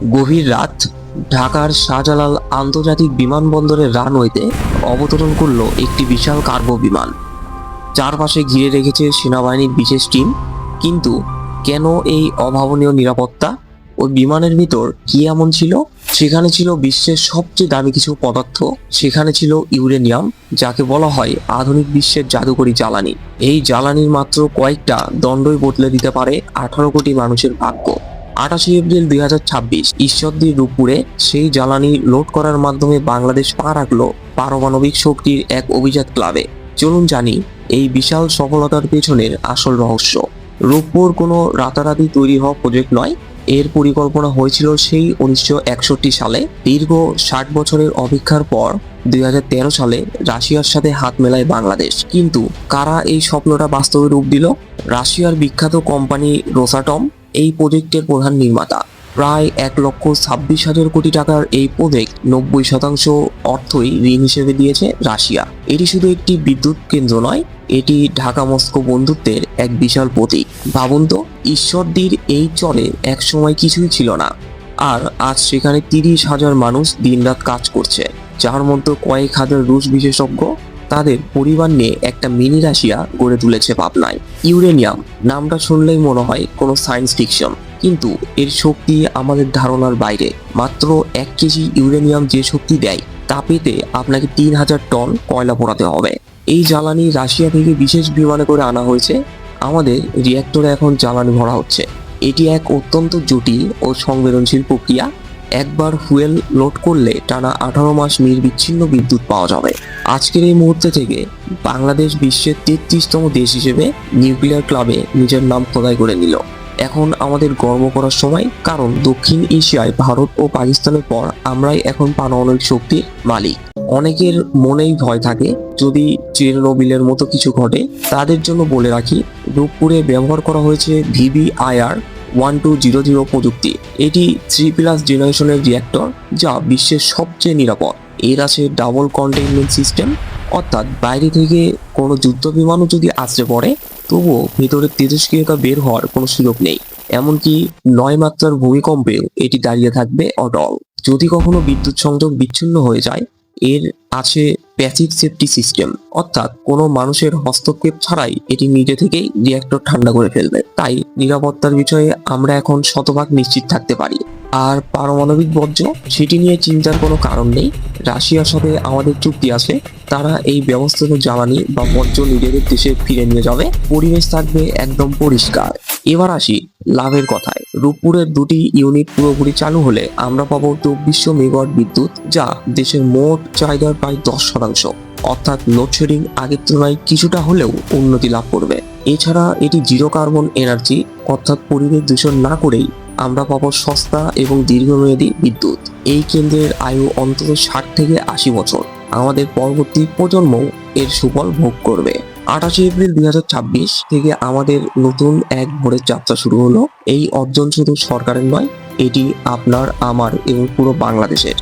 গভীর রাত, ঢাকার শাহজালাল আন্তর্জাতিক বিমানবন্দরের রানওয়েতে অবতরণ করলো একটি বিশাল কার্গো বিমান। চারপাশে ঘিরে রেখেছে সেনাবাহিনীর বিশেষ টিম। কিন্তু কেন এই অভাবনীয় নিরাপত্তা? ওই বিমানের ভিতর কি এমন ছিল? সেখানে ছিল বিশ্বের সবচেয়ে দামি কিছু পদার্থ। সেখানে ছিল ইউরেনিয়াম, যাকে বলা হয় আধুনিক বিশ্বের জাদুকরী জ্বালানি। এই জ্বালানির মাত্র কয়েকটা দণ্ডই বদলে দিতে পারে 18 কোটি মানুষের ভাগ্য। 28 এপ্রিল 2026 ঈশ্বরদীর রূপপুরে সেই জ্বালানি লোড করার মাধ্যমে বাংলাদেশ পা রাখলো পারমাণবিক শক্তির এক অভিজাত ক্লাবে। চলুন জানি এই বিশাল সফলতার পেছনের আসল রহস্য। রূপপুর কোনো রাতারাতি তৈরি হওয়া প্রজেক্ট নয়। এর পরিকল্পনা হয়েছিল সেই 1961 সালে। দীর্ঘ 60 বছরের অপেক্ষার পর 2013 সালে রাশিয়ার সাথে হাত মেলায় বাংলাদেশ। কিন্তু কারা এই স্বপ্নটা বাস্তবে রূপ দিল? রাশিয়ার বিখ্যাত কোম্পানি রোসাটম এই প্রজেক্টের প্রধান নির্মাতা। প্রায় 1,26,000 কোটি টাকার এই প্রজেক্ট 90% অর্থই ঋণ হিসেবে দিয়েছে রাশিয়া। এটি শুধু একটি বিদ্যুৎ কেন্দ্র নয়, এটি ঢাকা মস্কো বন্ধুত্বের এক বিশাল প্রতীক। ভাবুন তো, ঈশ্বরদীর এই চরে একসময় কিছুই ছিল না, আর আজ সেখানে 30,000 মানুষ দিনরাত কাজ করছে, যার মধ্যে কয়েক হাজার রুশ বিশেষজ্ঞ তাদের পরিবার নিয়ে একটা মিনি রাশিয়া গড়ে তুলেছে পাবনায়। ইউরেনিয়াম নামটা শুনলেই মনে হয় কোনো সায়েন্স ফিকশন, কিন্তু এর শক্তি আমাদের ধারণার বাইরে। মাত্র 1 কেজি ইউরেনিয়াম যে শক্তি দেয়, তা পেতে আপনাকে 3,000 টন কয়লা পোড়াতে হবে। এই জ্বালানি রাশিয়া থেকে বিশেষ বিমানে করে আনা হয়েছে। আমাদের রিঅ্যাক্টরে এখন জ্বালানি ভরা হচ্ছে। এটি এক অত্যন্ত জটিল ও সংবেদনশীল প্রক্রিয়া। একবার ফুয়েল লোড করলে টানা 18 মাস নির্বিচ্ছিন্ন বিদ্যুৎ পাওয়া যাবে। আজকের এই মুহূর্তে থেকে বাংলাদেশ বিশ্বের 33তম দেশ হিসেবে নিউক্লিয়ার ক্লাবে নিজের নাম খোদাই করে নিল। এখন আমাদের গর্ব করার সময়, কারণ দক্ষিণ এশিয়ায় ভারত ও পাকিস্তানের পর আমরাই এখন পারমাণবিক শক্তির মালিক। অনেকের মনেই ভয় থাকে যদি চেরনোবিলের মতো কিছু ঘটে। তাদের জন্য বলে রাখি, রূপপুরে ব্যবহার করা হয়েছে VVIR 1200 প্রযুক্তি। এটি 3+ জেনারেশনের রিঅ্যাক্টর, যা বিশ্বের সবচেয়ে নিরাপদ। এর আছে ডাবল কন্টেইনমেন্ট সিস্টেম, অর্থাৎ বাইরে থেকে কোনো যুদ্ধ বিমানও যদি আসতে পড়ে, তবুও ভেতরের তেজস্ক্রিয়তা বের হওয়ার কোনো সুযোগ নেই। এমনকি 9 মাত্রার ভূমিকম্পেও এটি দাঁড়িয়ে থাকবে অটল। যদি কখনো বিদ্যুৎ সংযোগ বিচ্ছিন্ন হয়ে যায়, এর আছে প্যাসিভ সেফটি সিস্টেম, অর্থাৎ কোনো মানুষের হস্তক্ষেপ ছাড়াই এটি নিজে থেকেই রিঅ্যাক্টর ঠান্ডা করে ফেলবে। তাই নিরাপত্তার বিষয়ে আমরা এখন শতভাগ নিশ্চিত থাকতে পারি। আর পারমাণবিক বর্জ্য, সেটি নিয়ে চিন্তার কোনো কারণ নেই। রাশিয়ার সাথে আমাদের চুক্তি আছে, তারা এই ব্যবস্থিত জ্বালানি বা বর্জ্য নিজেদের দেশে ফিরে নিয়ে যাবে। পরিবেশ থাকবে একদম পরিষ্কার। এবার আসি লাভের কথায়। রূপপুরের 2টি ইউনিট পুরোপুরি চালু হলে আমরা পাবো 2400 মেগাওয়াট বিদ্যুৎ, যা দেশের মোট চাহিদার প্রায় 10%। অর্থাৎ লোডশেডিং আগের তুলনায় কিছুটা হলেও উন্নতি লাভ করবে। এছাড়া এটি জিরো কার্বন এনার্জি, অর্থাৎ পরিবেশ দূষণ না করেই আমরা পাবো সস্তা এবং দীর্ঘমেয়াদী বিদ্যুৎ। এই কেন্দ্রের আয়ু অন্তত 60 থেকে 80 বছর। আমাদের পরবর্তী প্রজন্মও এর সুফল ভোগ করবে। 28 এপ্রিল 2026 থেকে আমাদের নতুন এক ভোরের যাত্রা শুরু হলো। এই অর্জন শুধু সরকারের নয়, এটি আপনার, আমার এবং পুরো বাংলাদেশের।